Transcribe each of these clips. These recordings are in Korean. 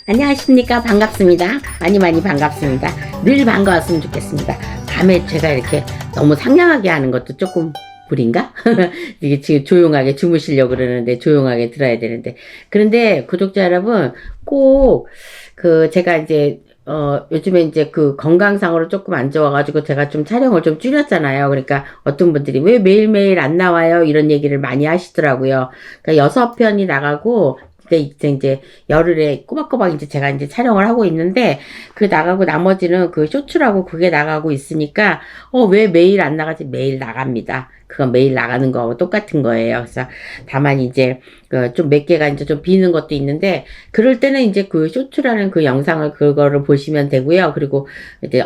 안녕하십니까. 반갑습니다. 많이 반갑습니다. 늘 반가웠으면 좋겠습니다. 밤에 제가 이렇게 너무 상냥하게 하는 것도 조금 무리인가? 이게 지금 조용하게 주무시려고 그러는데 조용하게 들어야 되는데. 그런데 구독자 여러분, 꼭 제가 이제 요즘에 이제 건강상으로 조금 안 좋아가지고 제가 좀 촬영을 좀 줄였잖아요. 그러니까 어떤 분들이 왜 매일매일 안 나와요? 이런 얘기를 많이 하시더라고요. 그러니까 6편이 나가고, 이제 열흘에 꼬박꼬박 이제 제가 이제 촬영을 하고 있는데, 나가고 나머지는 쇼츠라고 그게 나가고 있으니까, 왜 매일 안 나가지? 매일 나갑니다. 그건 매일 나가는 거하고 똑같은 거예요. 그래서 다만 이제 좀 몇 개가 이제 좀 비는 것도 있는데, 그럴 때는 이제 쇼츠라는 영상을 그거를 보시면 되고요. 그리고 이제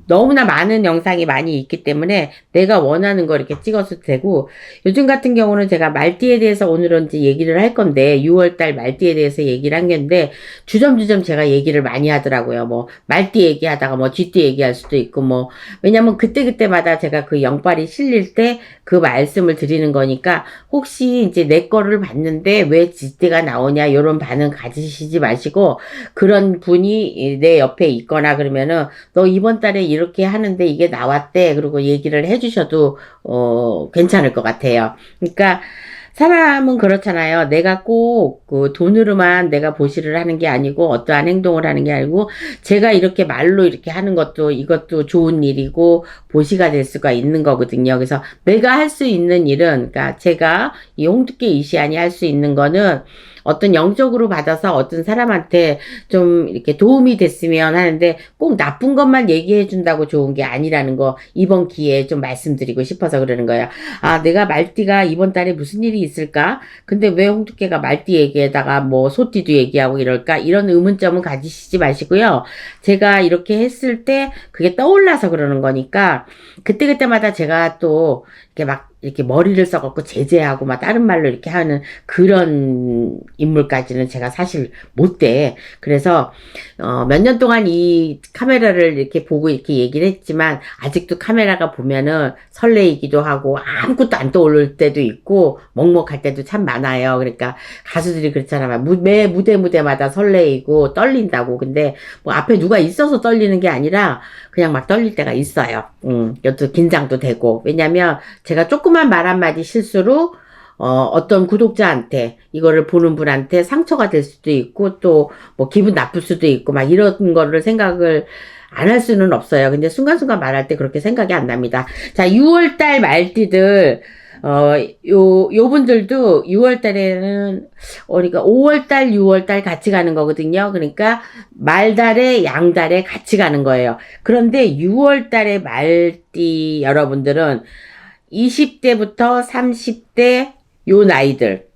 너무나 많은 영상이 많이 있기 때문에 내가 원하는 거 이렇게 찍어도 되고, 요즘 같은 경우는 제가 말띠에 대해서 오늘은 이제 얘기를 할 건데, 6월달 말띠에 대해서 얘기를 한 건데, 주점주점 제가 얘기를 많이 하더라고요. 뭐 말띠 얘기하다가 뭐 쥐띠 얘기할 수도 있고, 뭐 왜냐면 그때마다 제가 영빨이 실릴 때 말씀을 드리는 거니까, 혹시 이제 내 거를 봤는데 왜 쥐띠가 나오냐 요런 반응 가지시지 마시고, 그런 분이 내 옆에 있거나 그러면은 너 이번 달에 이렇게 하는데 이게 나왔대, 그리고 얘기를 해주셔도 괜찮을 것 같아요. 그러니까 사람은 그렇잖아요. 내가 꼭 돈으로만 내가 보시를 하는 게 아니고, 어떠한 행동을 하는 게 아니고, 제가 이렇게 말로 이렇게 하는 것도, 이것도 좋은 일이고 보시가 될 수가 있는 거거든요. 그래서 내가 할 수 있는 일은, 그러니까 제가 이 홍두깨 이시안이 할 수 있는 거는, 어떤 영적으로 받아서 어떤 사람한테 좀 이렇게 도움이 됐으면 하는데, 꼭 나쁜 것만 얘기해 준다고 좋은 게 아니라는 거 이번 기회에 좀 말씀드리고 싶어서 그러는 거예요. 아, 내가 말띠가 이번 달에 무슨 일이 있을까? 근데 왜 홍두깨가 말띠 얘기에다가 뭐 소띠도 얘기하고 이럴까? 이런 의문점은 가지시지 마시고요. 제가 이렇게 했을 때 그게 떠올라서 그러는 거니까, 그때마다 제가 또 이렇게 머리를 써갖고 제재하고 막 다른 말로 이렇게 하는 그런 인물까지는 제가 사실 못 돼. 그래서 몇 년 동안 이 카메라를 이렇게 보고 이렇게 얘기를 했지만, 아직도 카메라가 보면은 설레이기도 하고 아무것도 안 떠오를 때도 있고 먹먹할 때도 참 많아요. 그러니까 가수들이 그렇잖아요. 매 무대마다 설레이고 떨린다고. 근데 뭐 앞에 누가 있어서 떨리는 게 아니라 그냥 막 떨릴 때가 있어요. 이것도 긴장도 되고. 왜냐면 제가 조그만 말 한마디 실수로 어떤 구독자한테, 이거를 보는 분한테 상처가 될 수도 있고, 또 뭐 기분 나쁠 수도 있고, 막 이런 거를 생각을 안 할 수는 없어요. 근데 순간순간 말할 때 그렇게 생각이 안 납니다. 자, 6월달 말띠들, 요 분들도 6월달에는, 그러니까 5월달, 6월달 같이 가는 거거든요. 그러니까 말달에 양달에 같이 가는 거예요. 그런데 6월달에 말띠 여러분들은 20대부터 30대 요 나이들.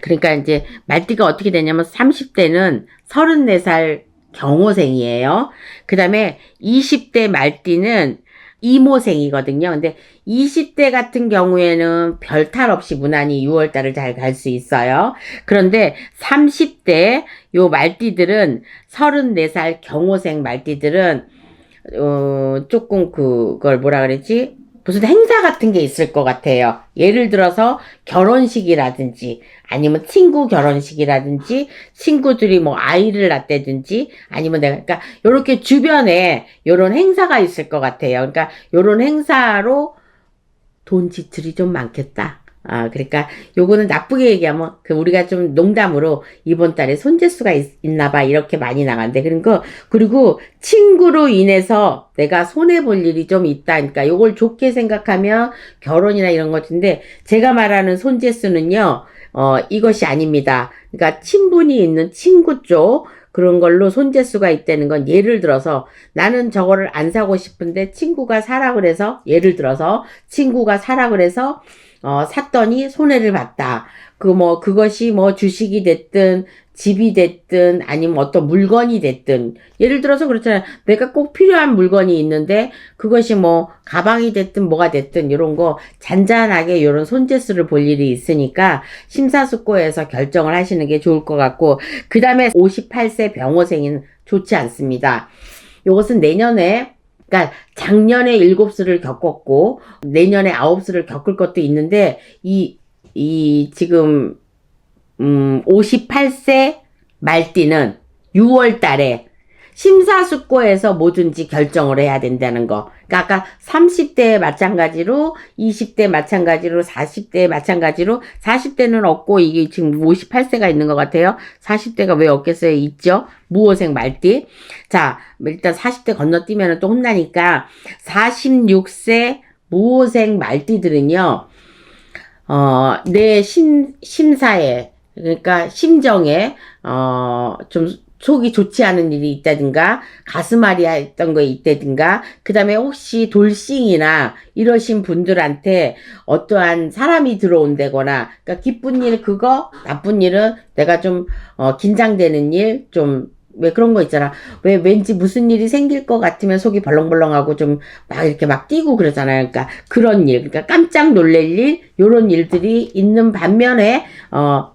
그러니까 이제 말띠가 어떻게 되냐면, 30대는 34살 경호생이에요. 그 다음에 20대 말띠는 이모생이거든요. 근데 20대 같은 경우에는 별 탈 없이 무난히 6월달을 잘 갈 수 있어요. 그런데 30대 요 말띠들은, 34살 경호생 말띠들은 조금 그걸 뭐라 그랬지? 무슨 행사 같은 게 있을 것 같아요. 예를 들어서 결혼식이라든지, 아니면 친구 결혼식이라든지, 친구들이 뭐 아이를 낳다든지, 아니면 그러니까 요렇게 주변에 요런 행사가 있을 것 같아요. 그러니까 요런 행사로 돈 지출이 좀 많겠다. 그러니까 요거는 나쁘게 얘기하면 우리가 좀 농담으로 이번 달에 손재수가 있나봐 이렇게 많이 나간대. 그리고 친구로 인해서 내가 손해볼 일이 좀 있다. 그러니까 요걸 좋게 생각하면 결혼이나 이런 것인데, 제가 말하는 손재수는요, 이것이 아닙니다. 그러니까 친분이 있는 친구 쪽, 그런 걸로 손재수가 있다는 건, 예를 들어서 나는 저거를 안 사고 싶은데 친구가 사라 그래서, 예를 들어서 친구가 사라 그래서 샀더니 손해를 봤다. 그것이 뭐 주식이 됐든, 집이 됐든, 아니면 어떤 물건이 됐든, 예를 들어서 그렇잖아요. 내가 꼭 필요한 물건이 있는데, 그것이 뭐, 가방이 됐든, 뭐가 됐든, 이런 거, 잔잔하게 이런 손재수를 볼 일이 있으니까, 심사숙고해서 결정을 하시는 게 좋을 것 같고, 그 다음에 58세 병호생은 좋지 않습니다. 이것은 내년에, 그러니까 작년에 7수를 겪었고 내년에 9수를 겪을 것도 있는데, 지금 58세 말띠는 6월 달에 심사숙고해서 뭐든지 결정을 해야 된다는 거. 그러니까 아까 30대 마찬가지로, 20대 마찬가지로, 40대 마찬가지로, 40대는 없고 이게 지금 58세가 있는 것 같아요. 40대가 왜 없겠어요? 있죠? 무호생 말띠. 자, 일단 40대 건너뛰면 또 혼나니까 46세 무호생 말띠들은요, 내 심사에, 그러니까 심정에, 좀 속이 좋지 않은 일이 있다든가, 가슴앓이 했던 거 있다든가, 그 다음에 혹시 돌싱이나 이러신 분들한테 어떠한 사람이 들어온다거나, 그러니까 기쁜 일 그거, 나쁜 일은 내가 좀, 긴장되는 일, 좀, 왜 그런 거 있잖아. 왜 왠지 무슨 일이 생길 것 같으면 속이 벌렁벌렁하고 좀 막 이렇게 막 뛰고 그러잖아요. 그러니까 그런 일, 그러니까 깜짝 놀랄 일, 요런 일들이 있는 반면에,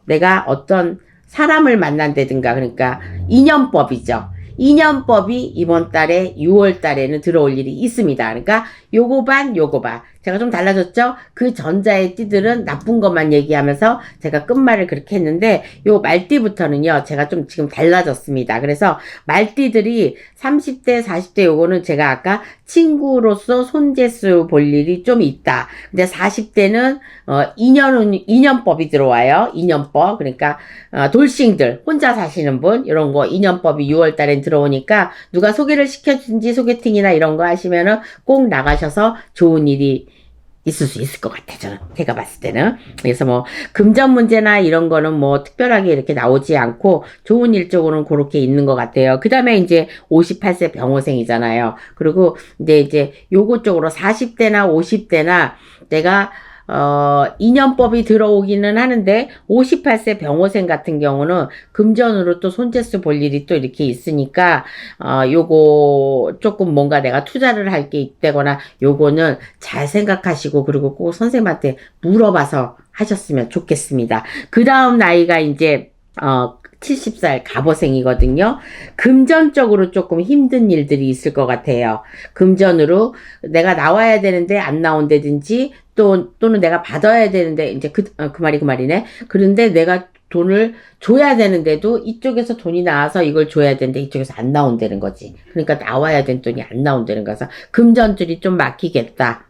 내가 어떤 사람을 만난다든가, 그러니까 인연법이죠. 인연법이 이번 달에 6월 달에는 들어올 일이 있습니다. 그러니까 요거 반 요거 반. 제가 좀 달라졌죠? 그 전자의 띠들은 나쁜 것만 얘기하면서 제가 끝말을 그렇게 했는데 요 말띠부터는요. 제가 좀 지금 달라졌습니다. 그래서 말띠들이 30대 40대 요거는 제가 아까 친구로서 손재수 볼 일이 좀 있다. 근데 40대는 인연법이 들어와요. 인연법. 그러니까 돌싱들 혼자 사시는 분 이런 거 인연법이 6월 달엔 들어오니까 누가 소개를 시켜준지 소개팅이나 이런 거 하시면은 꼭 나가셔서 좋은 일이 있을 수 있을 것 같아, 저는. 제가 봤을 때는. 그래서 뭐, 금전 문제나 이런 거는 뭐, 특별하게 이렇게 나오지 않고, 좋은 일 쪽으로는 그렇게 있는 것 같아요. 그 다음에 이제 58세 병호생이잖아요. 그리고 이제 요거 쪽으로 40대나 50대나 내가 인연법이 들어오기는 하는데 58세 병호생 같은 경우는 금전으로 또 손재수 볼 일이 또 이렇게 있으니까 요거 조금 뭔가 내가 투자를 할 게 있다거나 요거는 잘 생각하시고 그리고 꼭 선생님한테 물어봐서 하셨으면 좋겠습니다. 그 다음 나이가 이제 70살 갑오생이거든요. 금전적으로 조금 힘든 일들이 있을 것 같아요. 금전으로 내가 나와야 되는데 안 나온다든지 또는 내가 받아야 되는데 이제 그 말이 그 말이네. 그런데 내가 돈을 줘야 되는데도 이쪽에서 돈이 나와서 이걸 줘야 되는데 이쪽에서 안 나온다는 거지. 그러니까 나와야 된 돈이 안 나온다는 거서 금전줄이 좀 막혔다.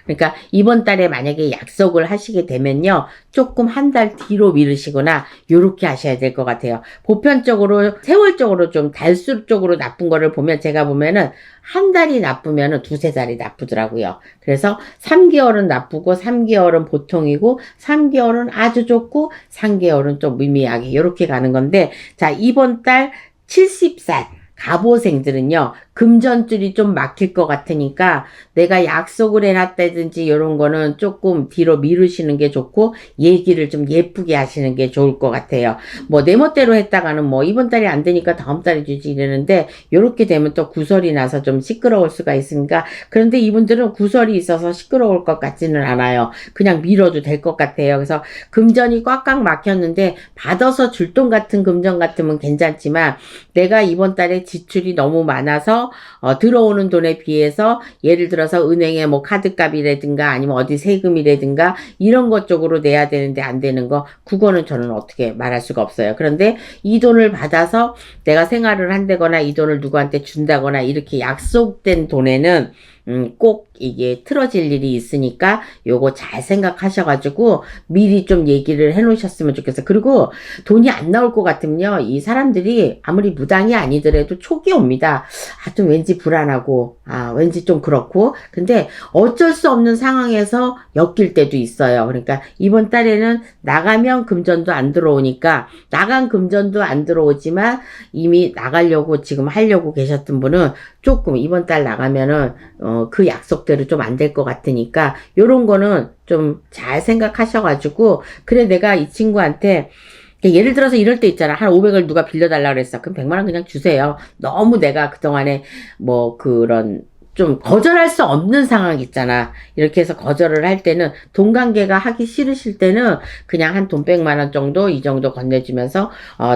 그러니까 이번 달에 만약에 약속을 하시게 되면요. 조금 한 달 뒤로 미루시거나 요렇게 하셔야 될 것 같아요. 보편적으로 세월적으로 좀 달수 쪽으로 나쁜 거를 보면 제가 보면은 한 달이 나쁘면은 두세 달이 나쁘더라고요. 그래서 3개월은 나쁘고 3개월은 보통이고 3개월은 아주 좋고 3개월은 좀 미미하게 이렇게 가는 건데 자 이번 달 70살 갑오생들은요 금전줄이 좀 막힐 것 같으니까 내가 약속을 해놨다든지 이런 거는 조금 뒤로 미루시는 게 좋고 얘기를 좀 예쁘게 하시는 게 좋을 것 같아요. 뭐 내 멋대로 했다가는 뭐 이번 달이 안 되니까 다음 달에 주지 이러는데 요렇게 되면 또 구설이 나서 좀 시끄러울 수가 있으니까 그런데 이분들은 구설이 있어서 시끄러울 것 같지는 않아요. 그냥 미뤄도 될 것 같아요. 그래서 금전이 꽉꽉 막혔는데 받아서 줄 돈 같은 금전 같으면 괜찮지만 내가 이번 달에 지출이 너무 많아서 들어오는 돈에 비해서 예를 들어서 은행에 뭐 카드값이라든가 아니면 어디 세금이라든가 이런 것 쪽으로 내야 되는데 안 되는 거 그거는 저는 어떻게 말할 수가 없어요. 그런데 이 돈을 받아서 내가 생활을 한다거나 이 돈을 누구한테 준다거나 이렇게 약속된 돈에는 꼭 이게 틀어질 일이 있으니까 요거 잘 생각하셔가지고 미리 좀 얘기를 해 놓으셨으면 좋겠어요. 그리고 돈이 안 나올 것 같으면요. 이 사람들이 아무리 무당이 아니더라도 촉이 옵니다. 좀 왠지 불안하고, 왠지 좀 그렇고. 근데 어쩔 수 없는 상황에서 엮일 때도 있어요. 그러니까 이번 달에는 나가면 금전도 안 들어오니까 나간 금전도 안 들어오지만 이미 나가려고 지금 하려고 계셨던 분은 조금 이번 달 나가면은 그 약속대로 좀 안 될 것 같으니까 요런 거는 좀 잘 생각하셔가지고 그래 내가 이 친구한테 예를 들어서 이럴 때 있잖아. 한 500을 누가 빌려달라 그랬어. 그럼 100만 원 그냥 주세요. 너무 내가 그동안에 뭐 그런 좀 거절할 수 없는 상황 있잖아. 이렇게 해서 거절을 할 때는 돈 관계가 하기 싫으실 때는 그냥 한 돈 100만 원 정도 이 정도 건네주면서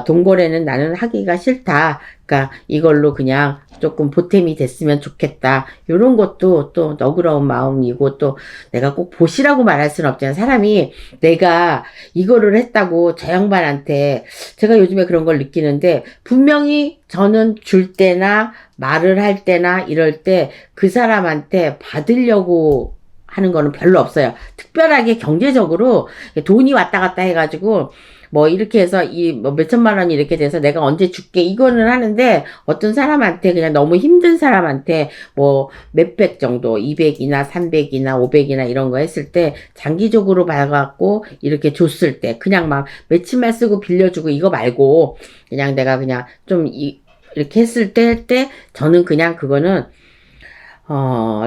돈 거래는 나는 하기가 싫다. 그러니까 이걸로 그냥 조금 보탬이 됐으면 좋겠다. 요런 것도 또 너그러운 마음이고, 또 내가 꼭 보시라고 말할 수는 없잖아요. 사람이 내가 이거를 했다고 저 양반한테, 제가 요즘에 그런 걸 느끼는데, 분명히 저는 줄 때나 말을 할 때나 이럴 때 그 사람한테 받으려고 하는 거는 별로 없어요. 특별하게 경제적으로 돈이 왔다 갔다 해가지고 뭐 이렇게 해서 이 뭐 몇천만 원이 이렇게 돼서 내가 언제 줄게 이거는 하는데, 어떤 사람한테 그냥 너무 힘든 사람한테 뭐 몇백 정도 200이나 300이나 500이나 이런 거 했을 때, 장기적으로 봐갖고 이렇게 줬을 때 그냥 막 며칠만 쓰고 빌려주고 이거 말고, 그냥 내가 그냥 좀 이렇게 했을 때 저는 그냥 그거는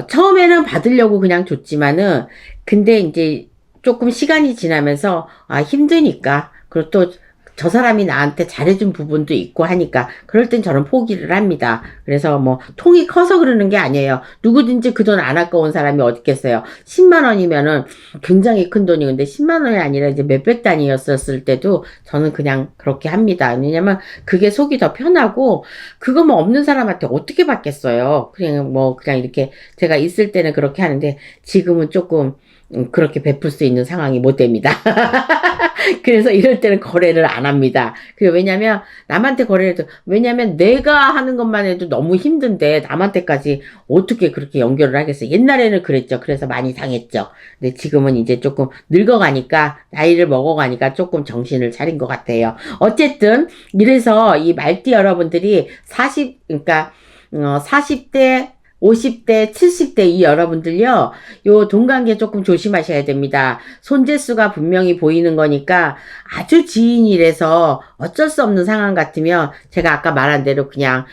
처음에는 받으려고 그냥 줬지만은, 근데 이제 조금 시간이 지나면서, 힘드니까, 그리고 또 저 사람이 나한테 잘해준 부분도 있고 하니까, 그럴 땐 저는 포기를 합니다. 그래서 뭐, 통이 커서 그러는 게 아니에요. 누구든지 그 돈 안 아까운 사람이 어디 있겠어요. 10만 원이면은 굉장히 큰 돈이, 근데 10만 원이 아니라 이제 몇백 단위였었을 때도 저는 그냥 그렇게 합니다. 왜냐면 그게 속이 더 편하고, 그거 뭐 없는 사람한테 어떻게 받겠어요. 그냥 뭐, 그냥 이렇게 제가 있을 때는 그렇게 하는데, 지금은 조금, 그렇게 베풀 수 있는 상황이 못 됩니다. 그래서 이럴 때는 거래를 안 합니다. 왜냐면, 남한테 거래를 해도, 왜냐면 내가 하는 것만 해도 너무 힘든데, 남한테까지 어떻게 그렇게 연결을 하겠어요. 옛날에는 그랬죠. 그래서 많이 상했죠. 근데 지금은 이제 조금 늙어가니까, 나이를 먹어가니까 조금 정신을 차린 것 같아요. 어쨌든, 이래서 이 말띠 여러분들이 40대, 50대, 70대 이 여러분들요, 요 돈관계 조금 조심하셔야 됩니다. 손재수가 분명히 보이는 거니까, 아주 지인이라서 어쩔 수 없는 상황 같으면, 제가 아까 말한 대로 그냥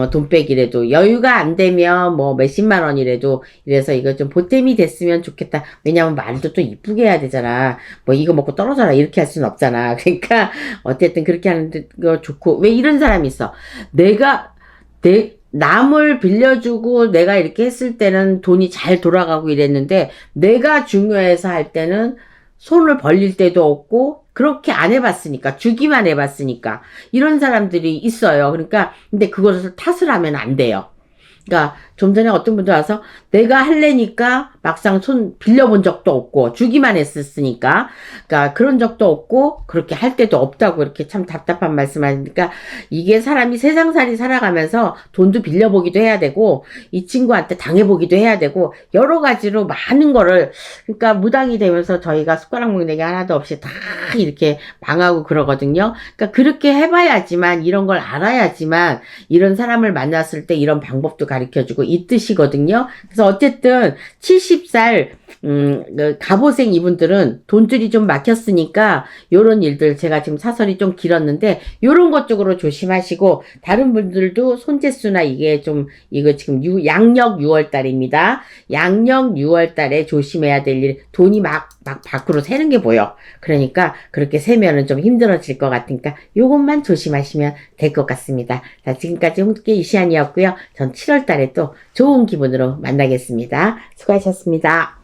돈 빼기라도, 여유가 안 되면 뭐 몇십만 원이라도, 이래서 이거 좀 보탬이 됐으면 좋겠다. 왜냐면 말도 또 이쁘게 해야 되잖아. 뭐 이거 먹고 떨어져라 이렇게 할 수는 없잖아. 그러니까 어쨌든 그렇게 하는 거 좋고. 왜 이런 사람이 있어? 남을 빌려주고 내가 이렇게 했을 때는 돈이 잘 돌아가고 이랬는데, 내가 중요해서 할 때는 손을 벌릴 때도 없고, 그렇게 안 해봤으니까, 주기만 해봤으니까, 이런 사람들이 있어요. 그러니까, 근데 그것을 탓을 하면 안 돼요. 그러니까 좀 전에 어떤 분들 와서 내가 할래니까 막상 손 빌려본 적도 없고 주기만 했었으니까, 그러니까 그런 적도 없고 그렇게 할 때도 없다고 이렇게 참 답답한 말씀하시니까, 이게 사람이 세상살이 살아가면서 돈도 빌려보기도 해야 되고 이 친구한테 당해보기도 해야 되고 여러 가지로 많은 거를, 그러니까 무당이 되면서 저희가 숟가락 먹는 게 하나도 없이 다 이렇게 망하고 그러거든요. 그러니까 그렇게 해봐야지만, 이런 걸 알아야지만 이런 사람을 만났을 때 이런 방법도 가르쳐주고 이 뜻이거든요. 그래서 어쨌든 70살 그 갑오생 이분들은 돈줄이 좀 막혔으니까 요런 일들, 제가 지금 사설이 좀 길었는데 요런 것 쪽으로 조심하시고, 다른 분들도 손재수나 이게 좀, 이거 지금 양력 6월달입니다. 양력 6월달에 조심해야 될 일, 돈이 막 밖으로 새는 게 보여. 그러니까 그렇게 세면은 좀 힘들어질 것 같으니까 요것만 조심하시면 될 것 같습니다. 자, 지금까지 홍두깨 이시안이었고요. 전 7월달에 또 좋은 기분으로 만나겠습니다. 수고하셨습니다.